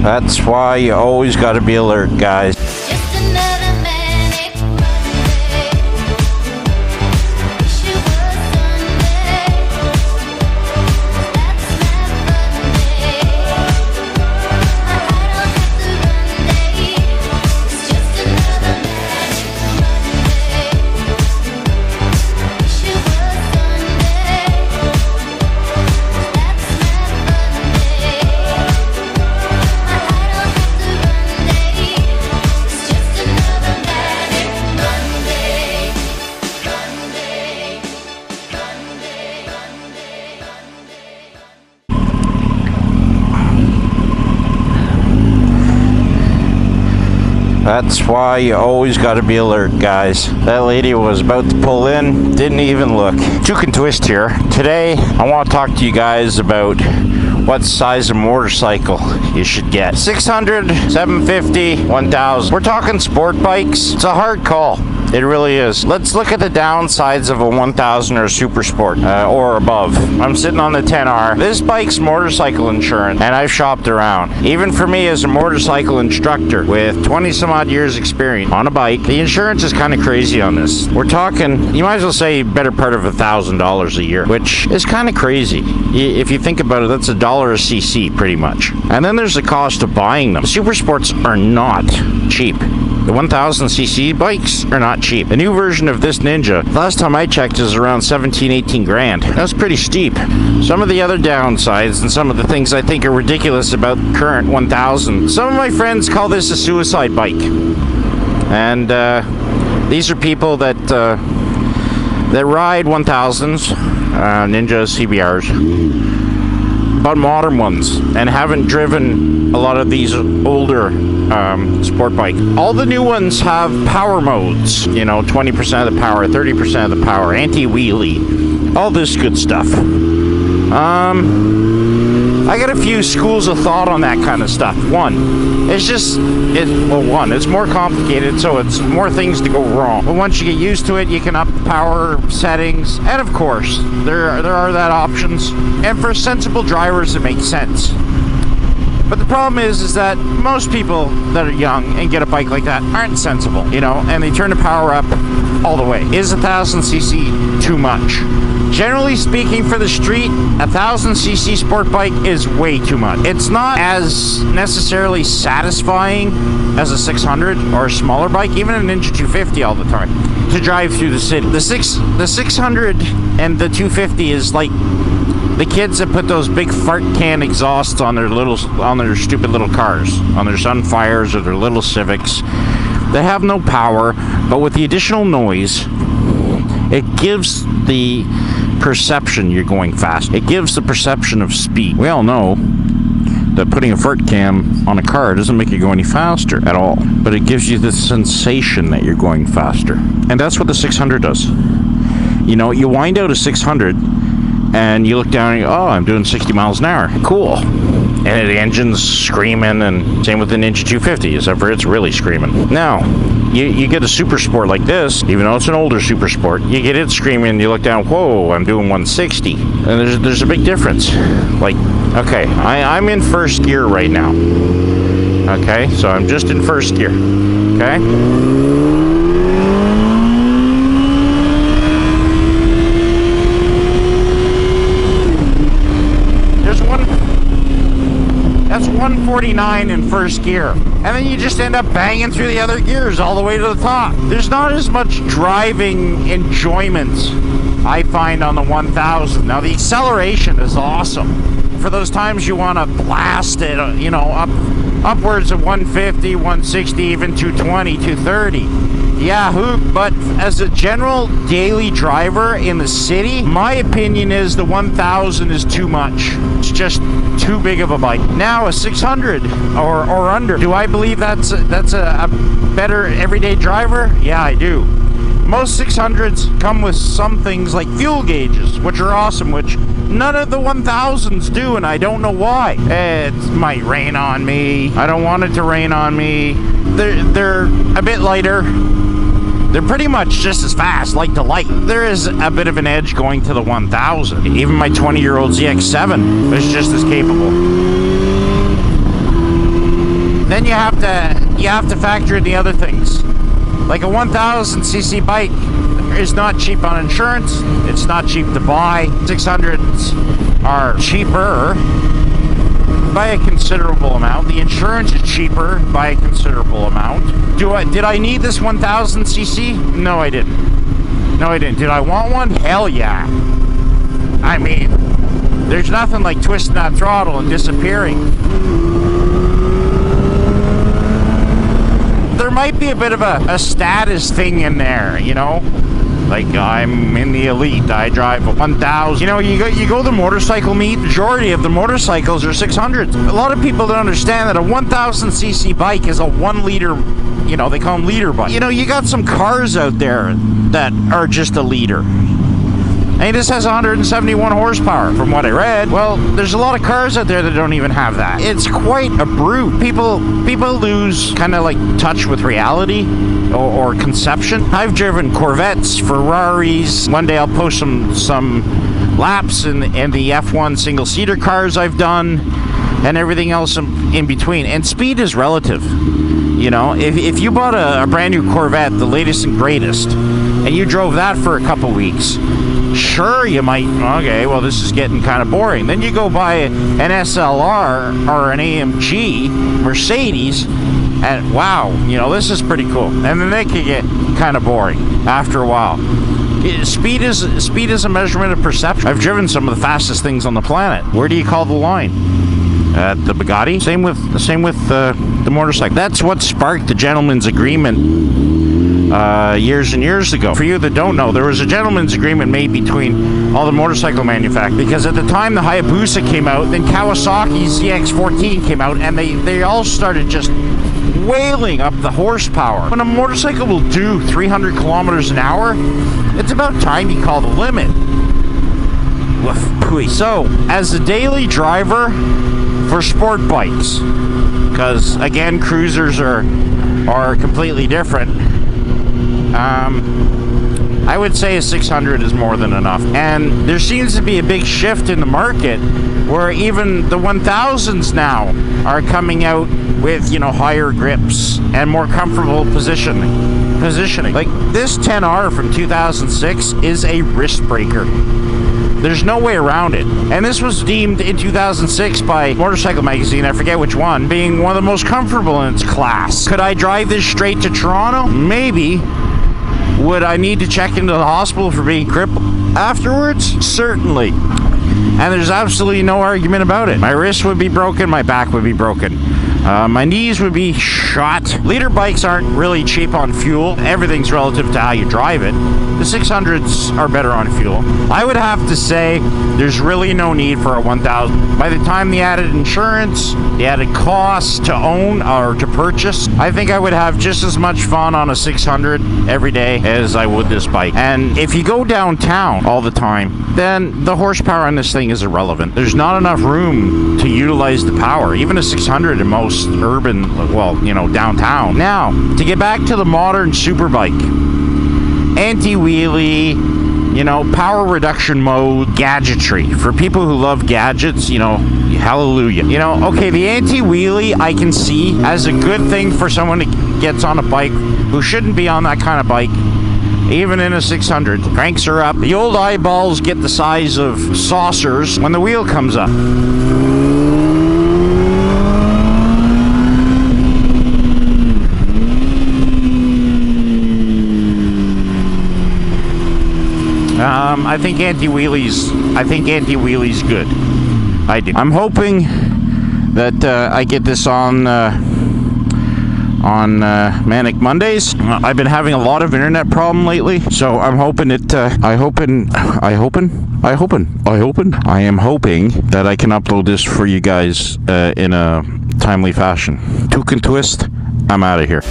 That's why you always got to be alert, guys. That's why you always got to be alert, guys. That lady was about to pull in, didn't even look. 2cantwist here. Today, I want to talk to you guys about what size of motorcycle you should get. 600, 750, 1000. We're talking sport bikes. It's a hard call. It really is. Let's look at the downsides of a 1000 or a super sport or above. I'm sitting on the 10R. This bike's motorcycle insurance, and I've shopped around. Even for me as a motorcycle instructor with 20 some odd years experience on a bike, the insurance is kind of crazy on this. We're talking, you might as well say better part of $1,000 a year, which is kind of crazy. If you think about it, that's $1 a cc pretty much. And then there's the cost of buying them. Super sports are not cheap. The 1000cc bikes are not cheap. The new version of this Ninja, last time I checked, is around 17, 18 grand. That's pretty steep. Some of the other downsides and some of the things I think are ridiculous about current 1000. Some of my friends call this a suicide bike. And these are people that ride 1000s, Ninjas, CBRs, but modern ones, and haven't driven a lot of these older sport bike. All the new ones have power modes, you know, 20% of the power, 30% of the power, anti-wheelie, all this good stuff. I got a few schools of thought on that kind of stuff. One, it's more complicated, so it's more things to go wrong. But once you get used to it, you can up the power settings, and of course, there are that options. And for sensible drivers, it makes sense. But the problem is that most people that are young and get a bike like that aren't sensible, you know, and they turn the power up all the way. Is 1000cc too much? Generally speaking, for the street, 1000cc sport bike is way too much. It's not as necessarily satisfying as a 600 or a smaller bike, even a Ninja 250 all the time, to drive through the city. The 600 and the 250 is like the kids that put those big fart can exhausts on their stupid little cars, on their Sunfires or their little Civics. They have no power, but with the additional noise, it gives the perception you're going fast. It gives the perception of speed. We all know that putting a fart cam on a car doesn't make you go any faster at all, but it gives you the sensation that you're going faster. And that's what the 600 does. You know, you wind out a 600 and you look down and you go, oh, I'm doing 60 miles an hour. Cool. And the engine's screaming, and same with the Ninja 250, except for it's really screaming. Now, you get a super sport like this, even though it's an older super sport, you get it screaming, and you look down, whoa, I'm doing 160. And there's a big difference. Like, okay, I'm in first gear right now. Okay, so I'm just in first gear. Okay? That's 149 in first gear. And then you just end up banging through the other gears all the way to the top. There's not as much driving enjoyment I find on the 1000. Now the acceleration is awesome. For those times you want to blast it, you know, upwards of 150, 160, even 220, 230. Yahoo! But as a general daily driver in the city, my opinion is the 1000 is too much. It's just too big of a bike. Now a 600 or under, do I believe that's a better everyday driver? Yeah, I do. Most 600s come with some things like fuel gauges, which are awesome, which none of the 1000s do, and I don't know why. It might rain on me. I don't want it to rain on me. They're a bit lighter. They're pretty much just as fast, light to light. There is a bit of an edge going to the 1000. Even my 20-year-old ZX7 is just as capable. then you have to factor in the other things. Like a 1000cc bike is not cheap on insurance. It's not cheap to buy. 600s are cheaper by a considerable amount. The insurance is cheaper by a considerable amount. Did I need this 1000cc? No, I didn't. No, I didn't. Did I want one? Hell yeah. I mean, there's nothing like twisting that throttle and disappearing. There might be a bit of a status thing in there, you know? Like, I'm in the elite, I drive a 1000. You know, you go to the motorcycle meet, majority of the motorcycles are 600s. A lot of people don't understand that a 1000cc bike is a 1 liter, you know, they call them liter bike. You know, you got some cars out there that are just a liter. And this has 171 horsepower, from what I read. Well, there's a lot of cars out there that don't even have that. It's quite a brute. People lose kind of like touch with reality or conception. I've driven Corvettes, Ferraris. One day I'll post some laps in the F1 single-seater cars I've done, and everything else in between. And speed is relative. You know, if you bought a brand new Corvette, the latest and greatest, and you drove that for a couple weeks, sure, you might, okay, well, this is getting kind of boring. Then you go buy an SLR or an AMG Mercedes, and wow, you know, this is pretty cool. And then they can get kind of boring after a while. Speed is a measurement of perception. I've driven some of the fastest things on the planet. Where do you call the line? At the Bugatti? Same with the motorcycle. That's what sparked the gentleman's agreement years and years ago. For you that don't know, there was a gentleman's agreement made between all the motorcycle manufacturers, because at the time the Hayabusa came out, then Kawasaki's ZX-14 came out, and they all started just wailing up the horsepower. When a motorcycle will do 300 kilometers an hour, it's about time you call the limit. So, as a daily driver for sport bikes, because again, cruisers are completely different, I would say a 600 is more than enough. And there seems to be a big shift in the market where even the 1000s now are coming out with, you know, higher grips and more comfortable positioning. Like this 10R from 2006 is a wrist breaker. There's no way around it. And this was deemed in 2006 by Motorcycle Magazine, I forget which one, being one of the most comfortable in its class. Could I drive this straight to Toronto? Maybe. Would I need to check into the hospital for being crippled afterwards? Certainly. And there's absolutely no argument about it. My wrist would be broken, my back would be broken. My knees would be shot. Liter bikes aren't really cheap on fuel. Everything's relative to how you drive it. The 600s are better on fuel. I would have to say there's really no need for a 1000. By the time the added insurance, the added cost to own or to purchase, I think I would have just as much fun on a 600 every day as I would this bike. And if you go downtown all the time, then the horsepower on this thing is irrelevant. There's not enough room to utilize the power. Even a 600 in most urban, well, you know, downtown. Now, to get back to the modern superbike, anti-wheelie, you know, power reduction mode, gadgetry. For people who love gadgets, you know, hallelujah. You know, okay, the anti-wheelie I can see as a good thing for someone who gets on a bike who shouldn't be on that kind of bike. Even in a 600, cranks are up. The old eyeballs get the size of saucers when the wheel comes up. I think anti-wheelie's good. I do. I'm hoping that I get this on Manic Mondays. I've been having a lot of internet problem lately, so I'm hoping it. I am hoping that I can upload this for you guys in a timely fashion. 2cantwist, I'm out of here.